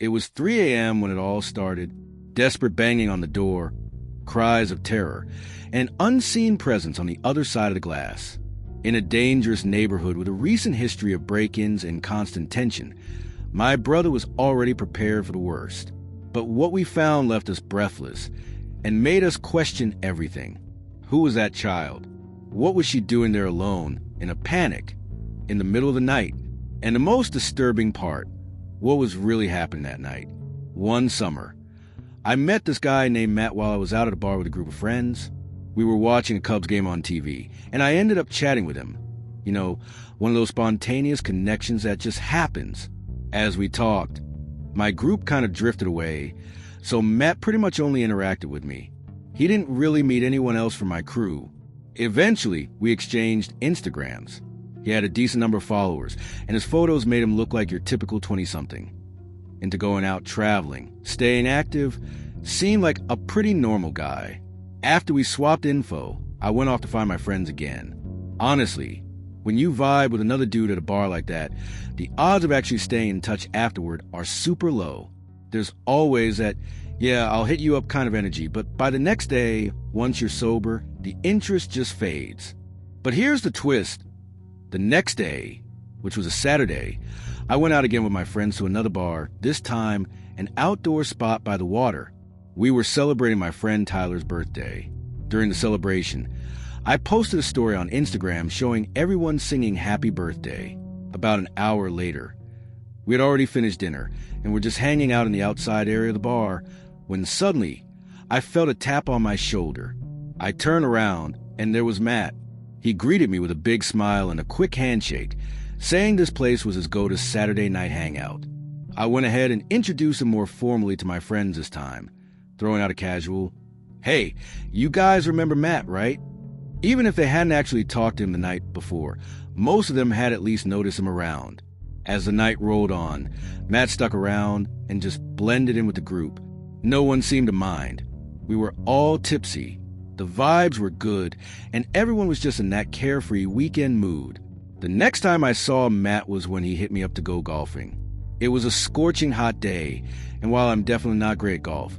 It was 3 a.m. when it all started. Desperate banging on the door, cries of terror, and an unseen presence on the other side of the glass. In a dangerous neighborhood with a recent history of break-ins and constant tension, my brother was already prepared for the worst. But what we found left us breathless and made us question everything. Who was that child? What was she doing there alone, in a panic, in the middle of the night? And the most disturbing part, what was really happening that night? One summer, I met this guy named Matt while I was out at a bar with a group of friends. We were watching a Cubs game on TV, and I ended up chatting with him. You know, one of those spontaneous connections that just happens. As we talked, my group kind of drifted away, so Matt pretty much only interacted with me. He didn't really meet anyone else from my crew. Eventually, we exchanged Instagrams. He had a decent number of followers, and his photos made him look like your typical 20-something. Into going out traveling, staying active, seemed like a pretty normal guy. After we swapped info, I went off to find my friends again. Honestly, when you vibe with another dude at a bar like that, the odds of actually staying in touch afterward are super low. There's always that, yeah, I'll hit you up kind of energy, but by the next day, once you're sober, the interest just fades. But here's the twist. The next day, which was a Saturday, I went out again with my friends to another bar, this time an outdoor spot by the water. We were celebrating my friend Tyler's birthday. During the celebration, I posted a story on Instagram showing everyone singing happy birthday. About an hour later, we had already finished dinner and were just hanging out in the outside area of the bar when suddenly I felt a tap on my shoulder. I turned around and there was Matt. He greeted me with a big smile and a quick handshake, saying this place was his go-to Saturday night hangout. I went ahead and introduced him more formally to my friends this time, throwing out a casual, "Hey, you guys remember Matt, right?" Even if they hadn't actually talked to him the night before, most of them had at least noticed him around. As the night rolled on, Matt stuck around and just blended in with the group. No one seemed to mind. We were all tipsy. The vibes were good, and everyone was just in that carefree weekend mood. The next time I saw Matt was when he hit me up to go golfing. It was a scorching hot day, and while I'm definitely not great at golf,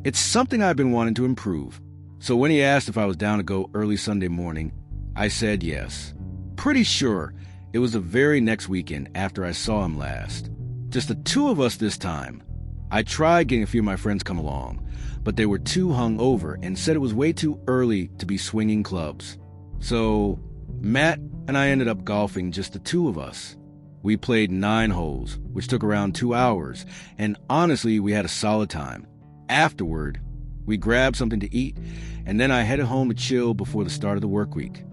it's something I've been wanting to improve. So when he asked if I was down to go early Sunday morning, I said yes. Pretty sure it was the very next weekend after I saw him last. Just the two of us this time. I tried getting a few of my friends come along, but they were too hungover and said it was way too early to be swinging clubs. So Matt and I ended up golfing, just the two of us. We played 9 holes, which took around 2 hours, and honestly, we had a solid time. Afterward, we grabbed something to eat, and then I headed home to chill before the start of the work week.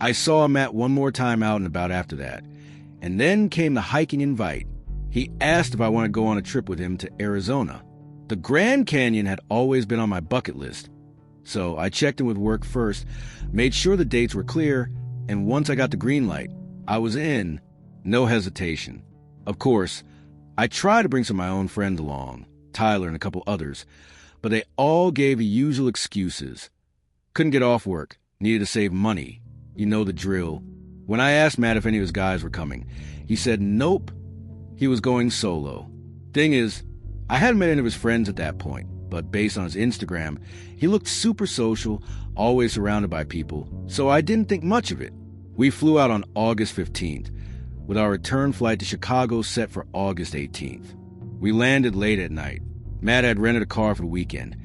I saw Matt one more time out and about after that, and then came the hiking invite. He asked if I wanted to go on a trip with him to Arizona. The Grand Canyon had always been on my bucket list, so I checked in with work first, made sure the dates were clear, and once I got the green light, I was in. No hesitation. Of course, I tried to bring some of my own friends along, Tyler and a couple others, but they all gave the usual excuses. Couldn't get off work, needed to save money. You know the drill. When I asked Matt if any of his guys were coming, he said nope, he was going solo. Thing is, I hadn't met any of his friends at that point, but based on his Instagram, he looked super social, always surrounded by people, so I didn't think much of it. We flew out on August 15th, with our return flight to Chicago set for August 18th. We landed late at night. Matt had rented a car for the weekend,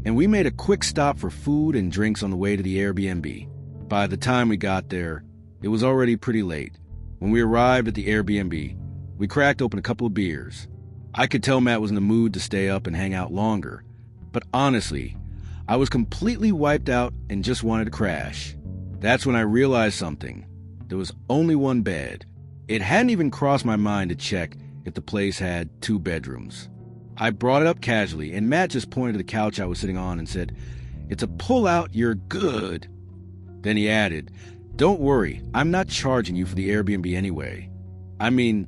and we made a quick stop for food and drinks on the way to the Airbnb. By the time we got there, it was already pretty late. When we arrived at the Airbnb, we cracked open a couple of beers. I could tell Matt was in the mood to stay up and hang out longer, but honestly, I was completely wiped out and just wanted to crash. That's when I realized something. There was only one bed. It hadn't even crossed my mind to check if the place had 2 bedrooms. I brought it up casually, and Matt just pointed to the couch I was sitting on and said, "It's a pull-out, you're good." Then he added, "Don't worry, I'm not charging you for the Airbnb anyway. I mean,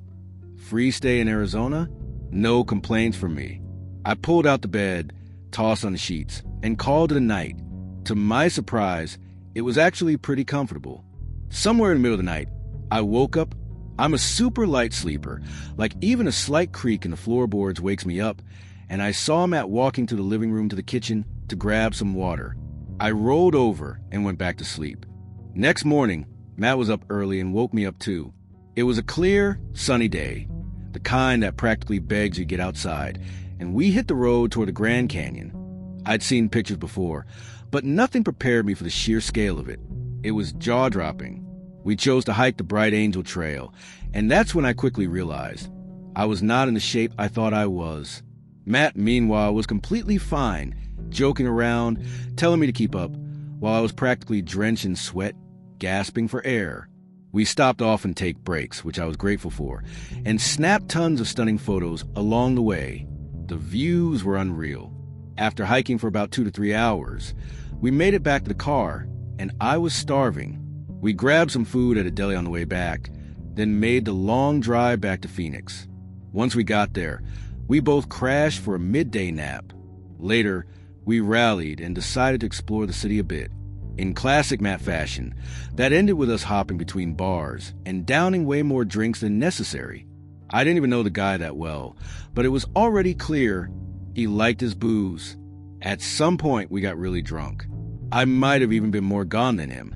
free stay in Arizona? No complaints from me." I pulled out the bed, tossed on the sheets, and called it a night. To my surprise, it was actually pretty comfortable. Somewhere in the middle of the night, I woke up I'm a super light sleeper, like even a slight creak in the floorboards wakes me up, and I saw Matt walking to the living room to the kitchen to grab some water. I rolled over and went back to sleep. Next morning, Matt was up early and woke me up too. It was a clear, sunny day, the kind that practically begs you to get outside, and we hit the road toward the Grand Canyon. I'd seen pictures before, but nothing prepared me for the sheer scale of it. It was jaw-dropping. We chose to hike the Bright Angel Trail, and that's when I quickly realized I was not in the shape I thought I was. Matt, meanwhile, was completely fine, joking around, telling me to keep up, while I was practically drenched in sweat, gasping for air. We stopped off and take breaks, which I was grateful for, and snapped tons of stunning photos along the way. The views were unreal. After hiking for about 2 to 3 hours, we made it back to the car, and I was starving. We grabbed some food at a deli on the way back, then made the long drive back to Phoenix. Once we got there, we both crashed for a midday nap. Later, we rallied and decided to explore the city a bit. In classic Matt fashion, that ended with us hopping between bars and downing way more drinks than necessary. I didn't even know the guy that well, but it was already clear he liked his booze. At some point, we got really drunk. I might have even been more gone than him.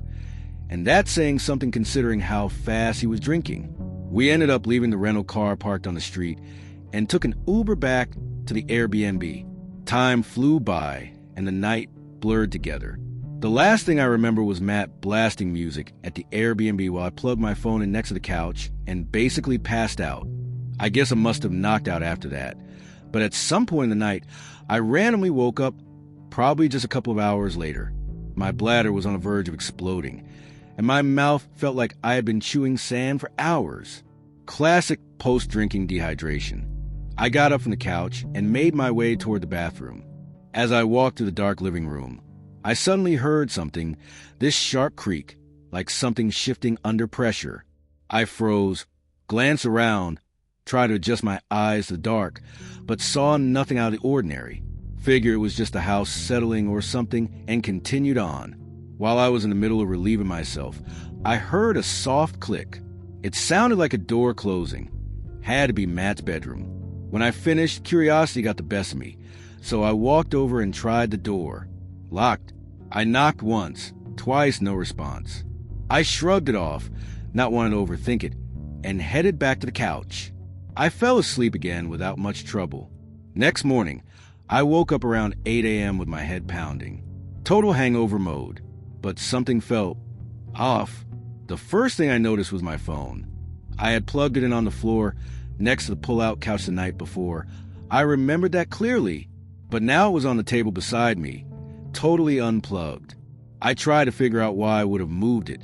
And that's saying something considering how fast he was drinking. We ended up leaving the rental car parked on the street and took an Uber back to the Airbnb. Time flew by and the night blurred together. The last thing I remember was Matt blasting music at the Airbnb while I plugged my phone in next to the couch and basically passed out. I guess I must have knocked out after that. But at some point in the night, I randomly woke up, probably just a couple of hours later. My bladder was on the verge of exploding, and my mouth felt like I had been chewing sand for hours. Classic post-drinking dehydration. I got up from the couch and made my way toward the bathroom. As I walked to the dark living room, I suddenly heard something, this sharp creak, like something shifting under pressure. I froze, glanced around, tried to adjust my eyes to the dark, but saw nothing out of the ordinary. Figured it was just a house settling or something, and continued on. While I was in the middle of relieving myself, I heard a soft click. It sounded like a door closing. Had to be Matt's bedroom. When I finished, curiosity got the best of me, so I walked over and tried the door. Locked. I knocked once, twice, no response. I shrugged it off, not wanting to overthink it, and headed back to the couch. I fell asleep again without much trouble. Next morning, I woke up around 8 a.m. with my head pounding. Total hangover mode, but something felt off. The first thing I noticed was my phone. I had plugged it in on the floor next to the pull-out couch the night before. I remembered that clearly, but now it was on the table beside me, totally unplugged. I tried to figure out why I would have moved it,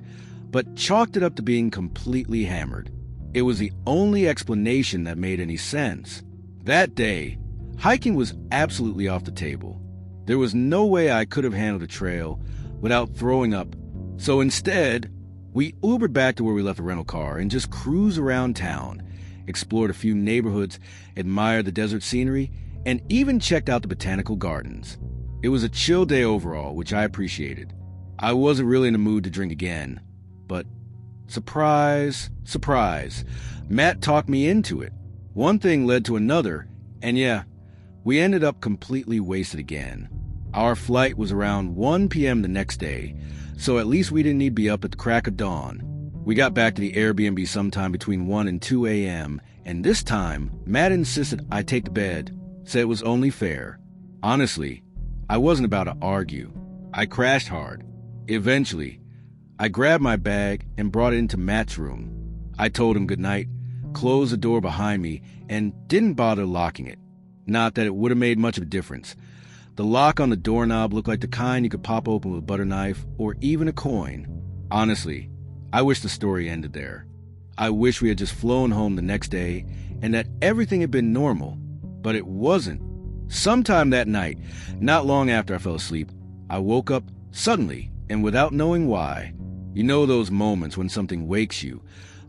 but chalked it up to being completely hammered. It was the only explanation that made any sense. That day, hiking was absolutely off the table. There was no way I could have handled the trail without throwing up. So instead, we Ubered back to where we left the rental car and just cruised around town, explored a few neighborhoods, admired the desert scenery, and even checked out the botanical gardens. It was a chill day overall, which I appreciated. I wasn't really in the mood to drink again, but surprise, surprise, Matt talked me into it. One thing led to another, and yeah, we ended up completely wasted again. Our flight was around 1 p.m. the next day, so at least we didn't need to be up at the crack of dawn. We got back to the Airbnb sometime between 1 and 2 a.m., and this time, Matt insisted I take the bed, said it was only fair. Honestly, I wasn't about to argue. I crashed hard. Eventually, I grabbed my bag and brought it into Matt's room. I told him goodnight, closed the door behind me, and didn't bother locking it. Not that it would have made much of a difference. The lock on the doorknob looked like the kind you could pop open with a butter knife or even a coin. Honestly, I wish the story ended there. I wish we had just flown home the next day and that everything had been normal, but it wasn't. Sometime that night, not long after I fell asleep, I woke up suddenly and without knowing why. You know those moments when something wakes you,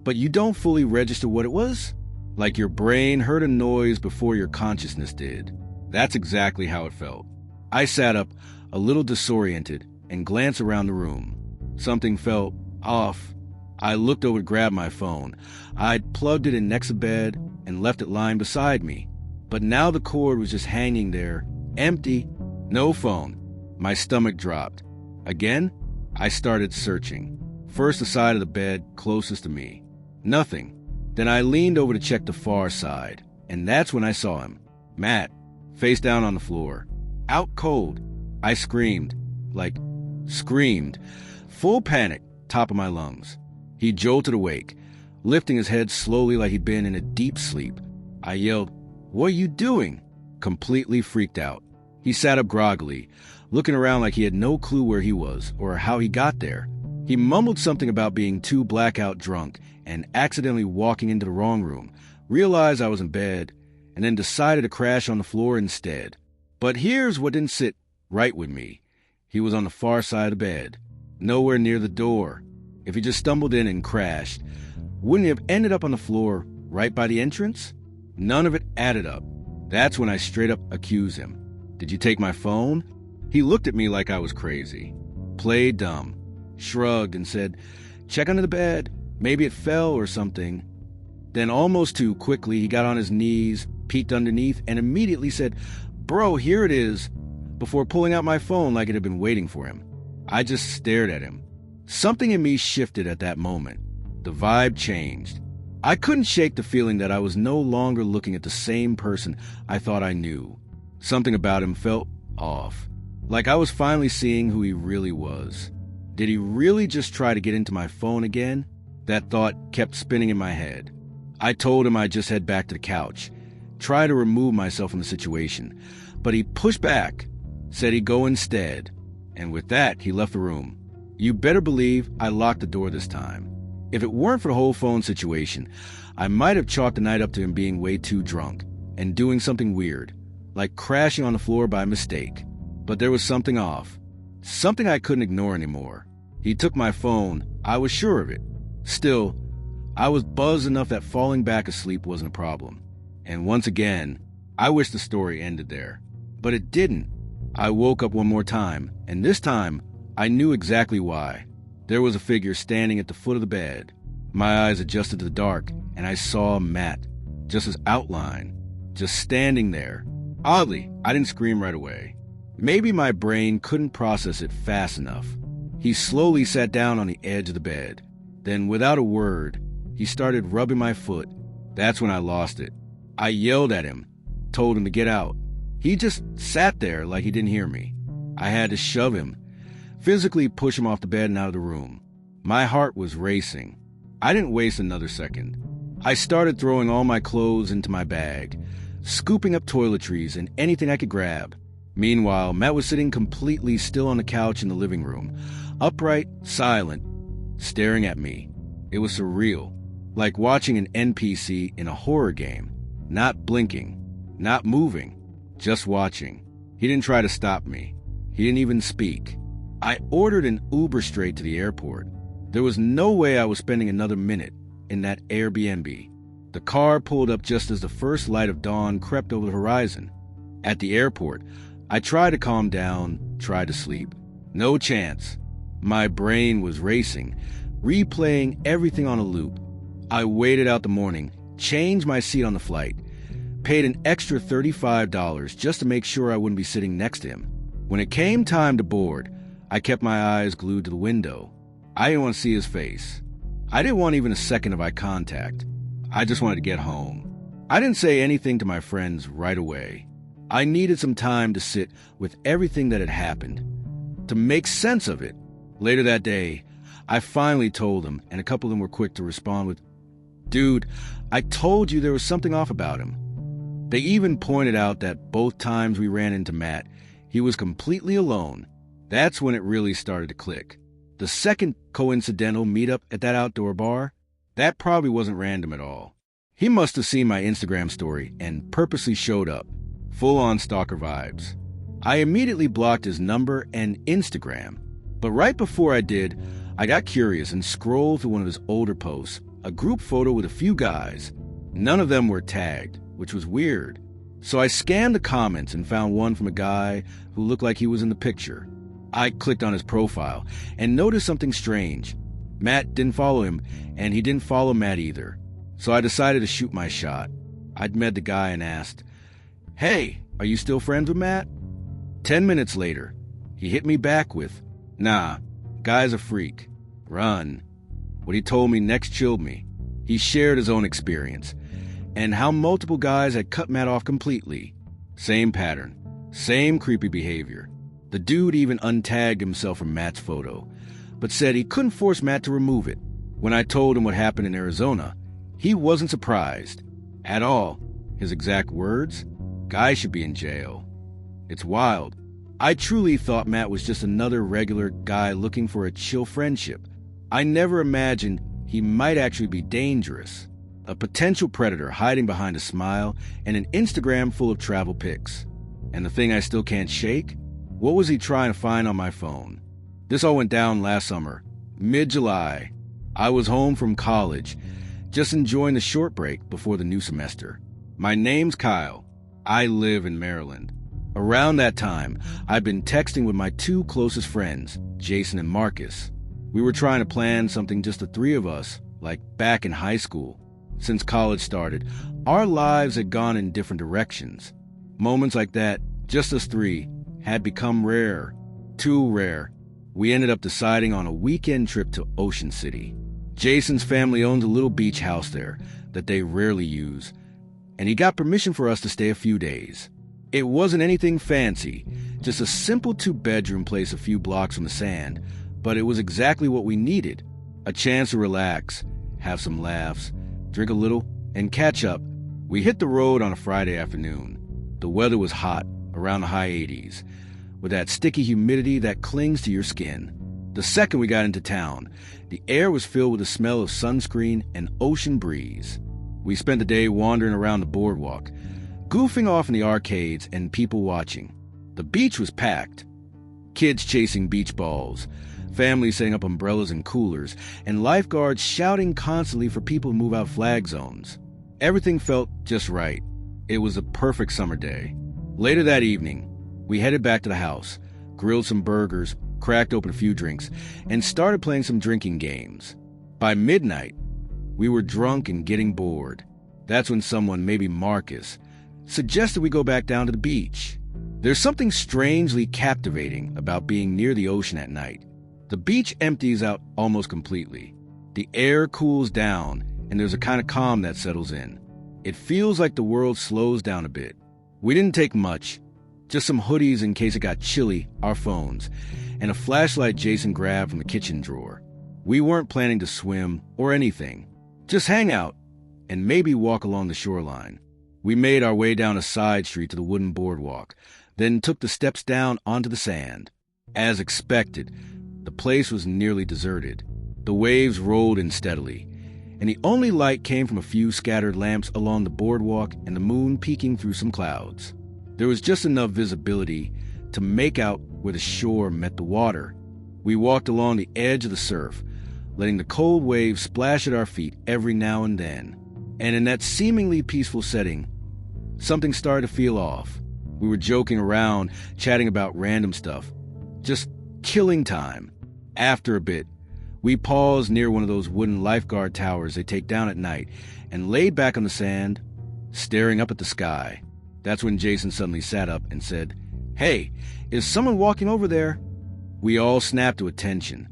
but you don't fully register what it was? Like your brain heard a noise before your consciousness did. That's exactly how it felt. I sat up, a little disoriented, and glanced around the room. Something felt off. I looked over to grab my phone. I'd plugged it in next to bed and left it lying beside me. But now the cord was just hanging there, empty, no phone. My stomach dropped. Again, I started searching. First the side of the bed closest to me. Nothing. Then I leaned over to check the far side, and that's when I saw him. Matt, face down on the floor. Out cold. I screamed. Screamed. Full panic, top of my lungs. He jolted awake, lifting his head slowly like he'd been in a deep sleep. I yelled, "What are you doing?" Completely freaked out. He sat up groggily, looking around like he had no clue where he was or how he got there. He mumbled something about being too blackout drunk and accidentally walking into the wrong room, realized I was in bed, and then decided to crash on the floor instead. But here's what didn't sit right with me. He was on the far side of the bed, nowhere near the door. If he just stumbled in and crashed, wouldn't he have ended up on the floor right by the entrance? None of it added up. That's when I straight up accused him. "Did you take my phone?" He looked at me like I was crazy, played dumb, shrugged and said, "Check under the bed. Maybe it fell or something." Then almost too quickly, he got on his knees, peeked underneath, and immediately said, "Bro, here it is," before pulling out my phone like it had been waiting for him. I just stared at him. Something in me shifted at that moment. The vibe changed. I couldn't shake the feeling that I was no longer looking at the same person I thought I knew. Something about him felt off, like I was finally seeing who he really was. Did he really just try to get into my phone again? That thought kept spinning in my head. I told him I'd just head back to the couch, try to remove myself from the situation, but he pushed back, said he'd go instead, and with that, he left the room. You better believe I locked the door this time. If it weren't for the whole phone situation, I might have chalked the night up to him being way too drunk and doing something weird, like crashing on the floor by mistake. But there was something off, something I couldn't ignore anymore. He took my phone, I was sure of it. Still, I was buzzed enough that falling back asleep wasn't a problem. And once again, I wish the story ended there. But it didn't. I woke up one more time, and this time, I knew exactly why. There was a figure standing at the foot of the bed. My eyes adjusted to the dark, and I saw Matt, just his outline, just standing there. Oddly, I didn't scream right away. Maybe my brain couldn't process it fast enough. He slowly sat down on the edge of the bed. Then, without a word, he started rubbing my foot. That's when I lost it. I yelled at him, told him to get out. He just sat there like he didn't hear me. I had to shove him, physically push him off the bed and out of the room. My heart was racing. I didn't waste another second. I started throwing all my clothes into my bag, scooping up toiletries and anything I could grab. Meanwhile, Matt was sitting completely still on the couch in the living room, upright, silent, staring at me. It was surreal, like watching an NPC in a horror game, not blinking, not moving, just watching. He didn't try to stop me. He didn't even speak. I ordered an Uber straight to the airport. There was no way I was spending another minute in that Airbnb. The car pulled up just as the first light of dawn crept over the horizon. At the airport, I tried to calm down, tried to sleep. No chance. My brain was racing, replaying everything on a loop. I waited out the morning, changed my seat on the flight, paid an extra $35 just to make sure I wouldn't be sitting next to him. When it came time to board, I kept my eyes glued to the window. I didn't want to see his face. I didn't want even a second of eye contact. I just wanted to get home. I didn't say anything to my friends right away. I needed some time to sit with everything that had happened, to make sense of it. Later that day, I finally told them, and a couple of them were quick to respond with, "Dude, I told you there was something off about him." They even pointed out that both times we ran into Matt, he was completely alone. That's when it really started to click. The second coincidental meetup at that outdoor bar, that probably wasn't random at all. He must have seen my Instagram story and purposely showed up, full-on stalker vibes. I immediately blocked his number and Instagram, but right before I did, I got curious and scrolled through one of his older posts, a group photo with a few guys. None of them were tagged, which was weird. So I scanned the comments and found one from a guy who looked like he was in the picture. I clicked on his profile and noticed something strange. Matt didn't follow him, and he didn't follow Matt either. So I decided to shoot my shot. I'd met the guy and asked, "Hey, are you still friends with Matt?" 10 minutes later, he hit me back with, "Nah, guy's a freak. Run." What he told me next chilled me. He shared his own experience, and how multiple guys had cut Matt off completely. Same pattern, same creepy behavior. The dude even untagged himself from Matt's photo, but said he couldn't force Matt to remove it. When I told him what happened in Arizona, he wasn't surprised at all. His exact words, "Guy should be in jail." It's wild. I truly thought Matt was just another regular guy looking for a chill friendship. I never imagined he might actually be dangerous. A potential predator hiding behind a smile and an Instagram full of travel pics. And the thing I still can't shake? What was he trying to find on my phone? This all went down last summer, mid-July. I was home from college, just enjoying the short break before the new semester. My name's Kyle. I live in Maryland. Around that time, I'd been texting with my two closest friends, Jason and Marcus. We were trying to plan something just the three of us, like back in high school. Since college started, our lives had gone in different directions. Moments like that, just us three, had become rare. Too rare. We ended up deciding on a weekend trip to Ocean City. Jason's family owns a little beach house there that they rarely use, and he got permission for us to stay a few days. It wasn't anything fancy, just a simple 2-bedroom place a few blocks from the sand, but it was exactly what we needed. A chance to relax, have some laughs, drink a little, and catch up. We hit the road on a Friday afternoon. The weather was hot, around the high 80s, with that sticky humidity that clings to your skin. The second we got into town, the air was filled with the smell of sunscreen and ocean breeze. We spent the day wandering around the boardwalk, goofing off in the arcades and people watching. The beach was packed. Kids chasing beach balls, families setting up umbrellas and coolers, and lifeguards shouting constantly for people to move out flag zones. Everything felt just right. It was a perfect summer day. Later that evening, we headed back to the house, grilled some burgers, cracked open a few drinks, and started playing some drinking games. By midnight, we were drunk and getting bored. That's when someone, maybe Marcus, suggested we go back down to the beach. There's something strangely captivating about being near the ocean at night. The beach empties out almost completely. The air cools down, and there's a kind of calm that settles in. It feels like the world slows down a bit. We didn't take much, just some hoodies in case it got chilly, our phones, and a flashlight Jason grabbed from the kitchen drawer. We weren't planning to swim or anything, just hang out and maybe walk along the shoreline. We made our way down a side street to the wooden boardwalk, then took the steps down onto the sand. As expected, the place was nearly deserted. The waves rolled in steadily, and the only light came from a few scattered lamps along the boardwalk and the moon peeking through some clouds. There was just enough visibility to make out where the shore met the water. We walked along the edge of the surf, letting the cold waves splash at our feet every now and then. And in that seemingly peaceful setting, something started to feel off. We were joking around, chatting about random stuff, just killing time. After a bit, we paused near one of those wooden lifeguard towers they take down at night and laid back on the sand, staring up at the sky. That's when Jason suddenly sat up and said, "Hey, is someone walking over there?" We all snapped to attention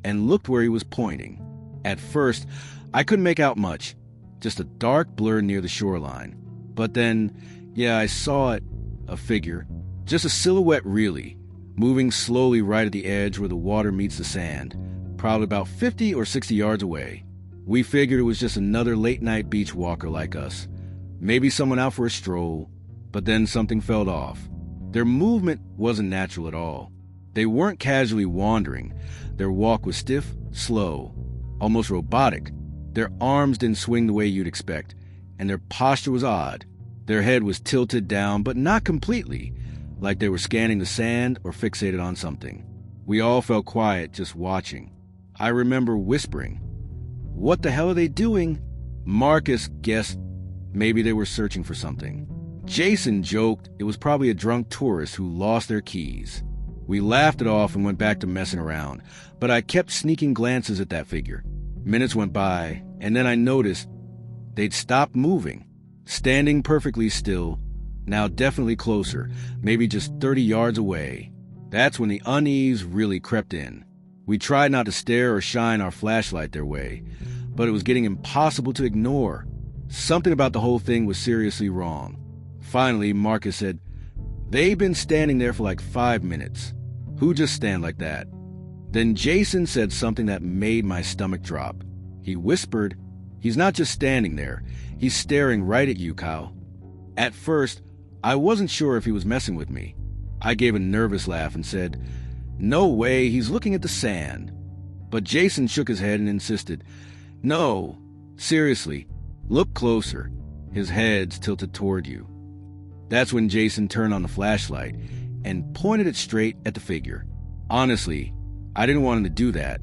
and looked where he was pointing. At first, I couldn't make out much, just a dark blur near the shoreline. But then, I saw it, a figure, just a silhouette really, moving slowly right at the edge where the water meets the sand, probably about 50 or 60 yards away. We figured it was just another late-night beach walker like us, maybe someone out for a stroll, but then something felt off. Their movement wasn't natural at all. They weren't casually wandering. Their walk was stiff, slow, almost robotic. Their arms didn't swing the way you'd expect, and their posture was odd. Their head was tilted down, but not completely, like they were scanning the sand or fixated on something. We all felt quiet, just watching. I remember whispering, "What the hell are they doing?" Marcus guessed maybe they were searching for something. Jason joked it was probably a drunk tourist who lost their keys. We laughed it off and went back to messing around, but I kept sneaking glances at that figure. Minutes went by, and then I noticed they'd stopped moving, standing perfectly still, now definitely closer, maybe just 30 yards away. That's when the unease really crept in. We tried not to stare or shine our flashlight their way, but it was getting impossible to ignore. Something about the whole thing was seriously wrong. Finally, Marcus said, "They've been standing there for like 5 minutes. Who just stand like that?" Then Jason said something that made my stomach drop. He whispered, "He's not just standing there. He's staring right at you, Kyle." At first, I wasn't sure if he was messing with me. I gave a nervous laugh and said, "No way, he's looking at the sand." But Jason shook his head and insisted, "No, seriously, look closer." His head's tilted toward you. That's when Jason turned on the flashlight and pointed it straight at the figure. Honestly, I didn't want him to do that,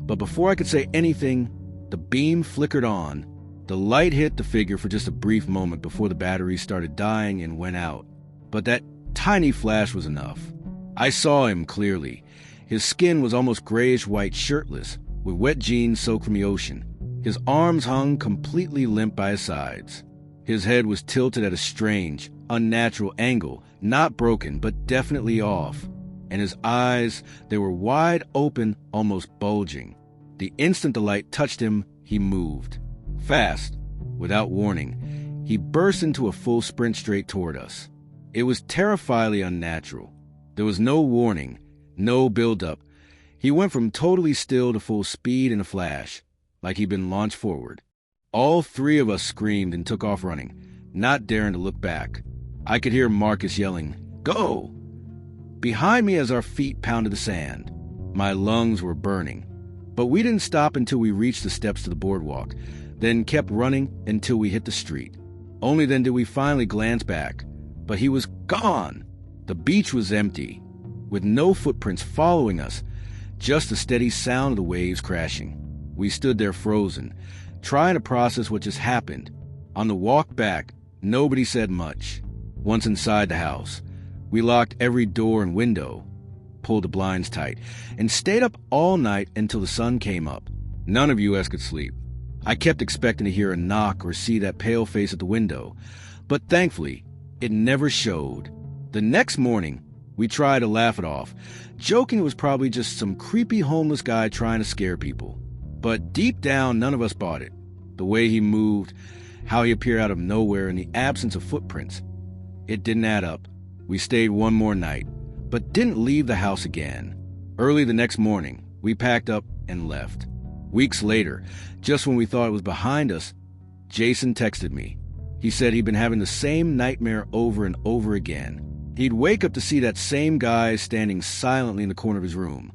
but before I could say anything, the beam flickered on. The light hit the figure for just a brief moment before the battery started dying and went out. But that tiny flash was enough. I saw him clearly. His skin was almost grayish-white, shirtless, with wet jeans soaked from the ocean. His arms hung completely limp by his sides. His head was tilted at a strange, unnatural angle, not broken, but definitely off. And his eyes, they were wide open, almost bulging. The instant the light touched him, he moved. Fast, without warning, he burst into a full sprint straight toward us. It was terrifyingly unnatural. There was no warning, no build-up. He went from totally still to full speed in a flash, like he'd been launched forward. All three of us screamed and took off running, not daring to look back. I could hear Marcus yelling, "Go!" behind me as our feet pounded the sand. My lungs were burning. But we didn't stop until we reached the steps to the boardwalk, then kept running until we hit the street. Only then did we finally glance back. But he was gone. The beach was empty, with no footprints following us, just the steady sound of the waves crashing. We stood there frozen, trying to process what just happened. On the walk back, nobody said much. Once inside the house, we locked every door and window, pulled the blinds tight, and stayed up all night until the sun came up. None of us could sleep. I kept expecting to hear a knock or see that pale face at the window, but thankfully, it never showed. The next morning, we tried to laugh it off, joking it was probably just some creepy homeless guy trying to scare people. But deep down, none of us bought it. The way he moved, how he appeared out of nowhere in the absence of footprints. It didn't add up. We stayed one more night, but didn't leave the house again. Early the next morning, we packed up and left. Weeks later, just when we thought it was behind us, Jason texted me. He said he'd been having the same nightmare over and over again. He'd wake up to see that same guy standing silently in the corner of his room,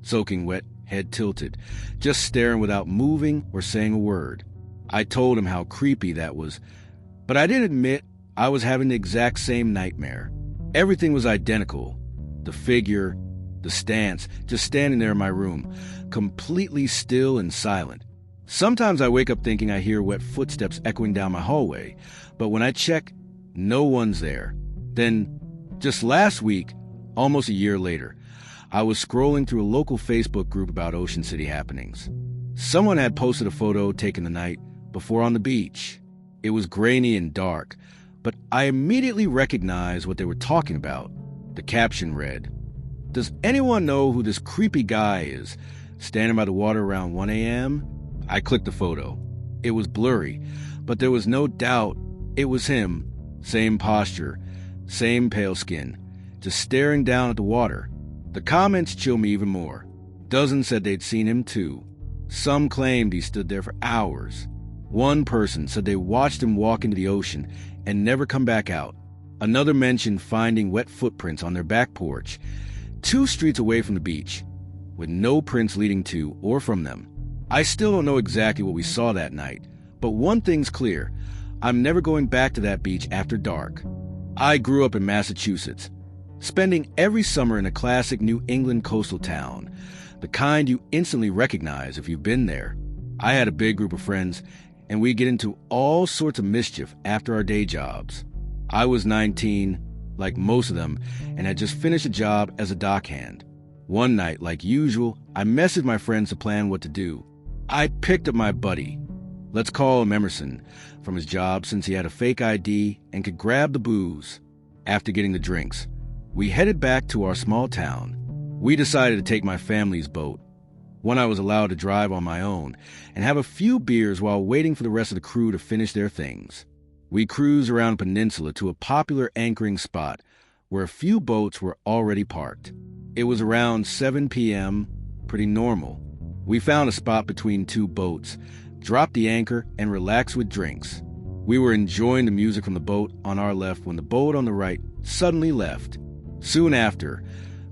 soaking wet, head tilted, just staring without moving or saying a word. I told him how creepy that was, but I didn't admit I was having the exact same nightmare. Everything was identical. The figure, the stance, just standing there in my room, completely still and silent. Sometimes I wake up thinking I hear wet footsteps echoing down my hallway, but when I check, no one's there. Then, just last week, almost a year later, I was scrolling through a local Facebook group about Ocean City happenings. Someone had posted a photo taken the night before on the beach. It was grainy and dark, but I immediately recognized what they were talking about. The caption read, "Does anyone know who this creepy guy is, standing by the water around 1 a.m.? I clicked the photo. It was blurry, but there was no doubt it was him. Same posture, same pale skin, just staring down at the water. The comments chilled me even more. Dozens said they'd seen him too. Some claimed he stood there for hours. One person said they watched him walk into the ocean and never come back out. Another mentioned finding wet footprints on their back porch, 2 streets away from the beach, with no prints leading to or from them. I still don't know exactly what we saw that night, but one thing's clear. I'm never going back to that beach after dark. I grew up in Massachusetts, spending every summer in a classic New England coastal town, the kind you instantly recognize if you've been there. I had a big group of friends, and we'd get into all sorts of mischief after our day jobs. I was 19, like most of them, and had just finished a job as a dockhand. One night, like usual, I messaged my friends to plan what to do. I picked up my buddy, let's call him Emerson, from his job since he had a fake ID and could grab the booze. After getting the drinks, we headed back to our small town. We decided to take my family's boat, one I was allowed to drive on my own, and have a few beers while waiting for the rest of the crew to finish their things. We cruised around the peninsula to a popular anchoring spot where a few boats were already parked. It was around 7 p.m., pretty normal. We found a spot between two boats, dropped the anchor, and relaxed with drinks. We were enjoying the music from the boat on our left when the boat on the right suddenly left. Soon after,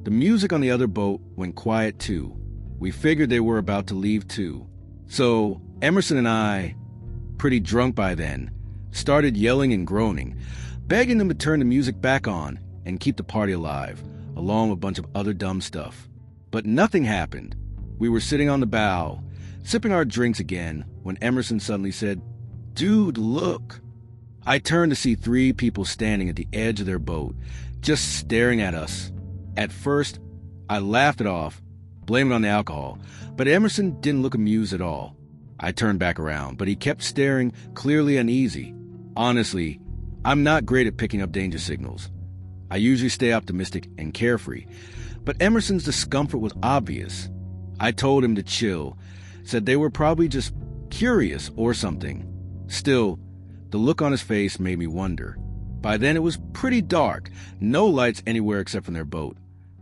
the music on the other boat went quiet too. We figured they were about to leave too. So Emerson and I, pretty drunk by then, started yelling and groaning, begging them to turn the music back on and keep the party alive, along with a bunch of other dumb stuff. But nothing happened. We were sitting on the bow, sipping our drinks again, when Emerson suddenly said, "Dude, look." I turned to see 3 people standing at the edge of their boat, just staring at us. At first, I laughed it off, blaming it on the alcohol, but Emerson didn't look amused at all. I turned back around, but he kept staring, clearly uneasy. Honestly, I'm not great at picking up danger signals. I usually stay optimistic and carefree, but Emerson's discomfort was obvious. I told him to chill, said they were probably just curious or something. Still, the look on his face made me wonder. By then it was pretty dark, no lights anywhere except from their boat,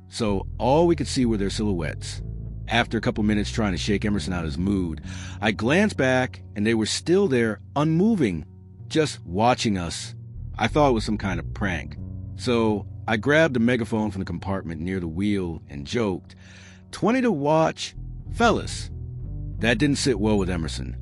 so all we could see were their silhouettes. After a couple minutes trying to shake Emerson out of his mood, I glanced back and they were still there, unmoving, just watching us. I thought it was some kind of prank. So I grabbed a megaphone from the compartment near the wheel and joked, "20 to watch, fellas." That didn't sit well with Emerson.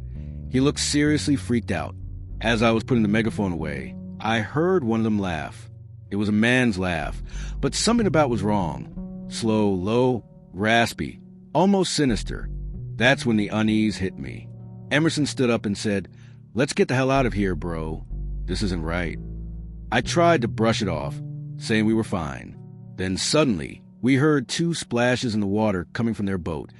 He looked seriously freaked out. As I was putting the megaphone away, I heard one of them laugh. It was a man's laugh, but something about it was wrong. Slow, low, raspy, almost sinister. That's when the unease hit me. Emerson stood up and said, "Let's get the hell out of here, bro. This isn't right." I tried to brush it off, saying we were fine. Then suddenly, we heard 2 splashes in the water coming from their boat,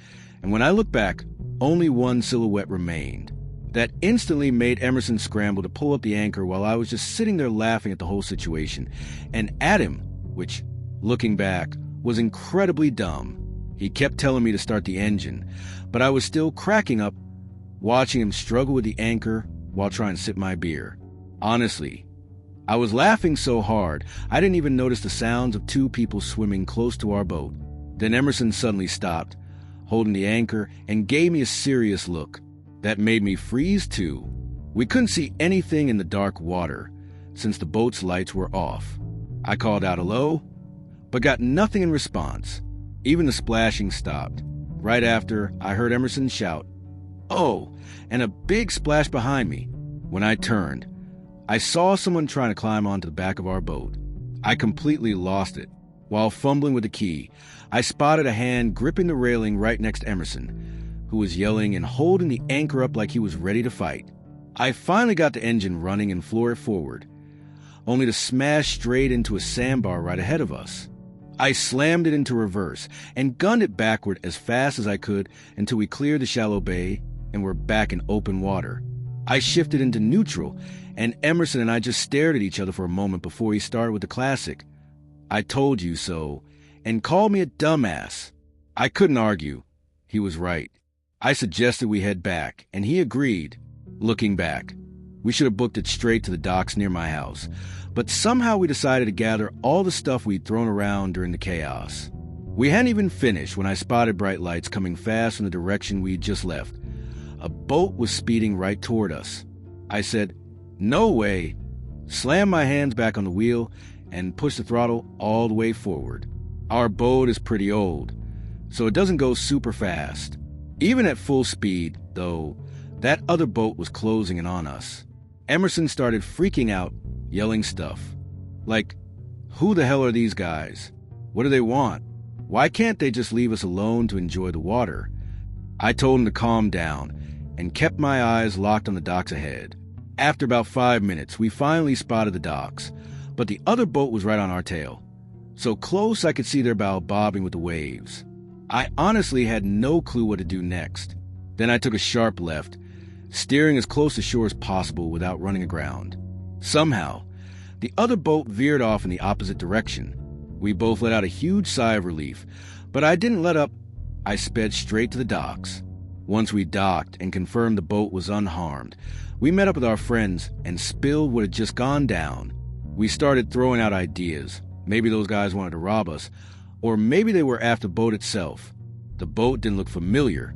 and when I looked back, only one silhouette remained. That instantly made Emerson scramble to pull up the anchor while I was just sitting there laughing at the whole situation, and at him, which, looking back, was incredibly dumb. He kept telling me to start the engine, but I was still cracking up, watching him struggle with the anchor while trying to sip my beer. Honestly, I was laughing so hard, I didn't even notice the sounds of 2 people swimming close to our boat. Then Emerson suddenly stopped, holding the anchor, and gave me a serious look. That made me freeze too. We couldn't see anything in the dark water, since the boat's lights were off. I called out hello, but got nothing in response. Even the splashing stopped. Right after, I heard Emerson shout, "Oh," and a big splash behind me. When I turned, I saw someone trying to climb onto the back of our boat. I completely lost it. While fumbling with the key, I spotted a hand gripping the railing right next to Emerson, who was yelling and holding the anchor up like he was ready to fight. I finally got the engine running and floored it forward, only to smash straight into a sandbar right ahead of us. I slammed it into reverse and gunned it backward as fast as I could until we cleared the shallow bay and were back in open water. I shifted into neutral, and Emerson and I just stared at each other for a moment before he started with the classic, "I told you so," and called me a dumbass. I couldn't argue. He was right. I suggested we head back, and he agreed. Looking back, we should have booked it straight to the docks near my house, but somehow we decided to gather all the stuff we'd thrown around during the chaos. We hadn't even finished when I spotted bright lights coming fast from the direction we'd just left. A boat was speeding right toward us. I said, "No way," slammed my hands back on the wheel, and pushed the throttle all the way forward. Our boat is pretty old, so it doesn't go super fast. Even at full speed, though, that other boat was closing in on us. Emerson started freaking out, yelling stuff. Like, who the hell are these guys? What do they want? Why can't they just leave us alone to enjoy the water? I told him to calm down, and kept my eyes locked on the docks ahead. After about 5 minutes, we finally spotted the docks. but the other boat was right on our tail, so close I could see their bow bobbing with the waves. I honestly had no clue what to do next. Then I took a sharp left, steering as close to shore as possible without running aground. Somehow, the other boat veered off in the opposite direction. We both let out a huge sigh of relief, but I didn't let up. I sped straight to the docks. Once we docked and confirmed the boat was unharmed, we met up with our friends and spilled what had just gone down. We started throwing out ideas. Maybe those guys wanted to rob us, or maybe they were after the boat itself. The boat didn't look familiar,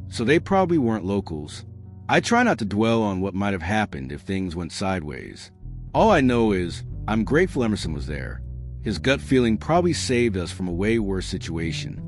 so they probably weren't locals. I try not to dwell on what might have happened if things went sideways. All I know is I'm grateful Emerson was there. His gut feeling probably saved us from a way worse situation.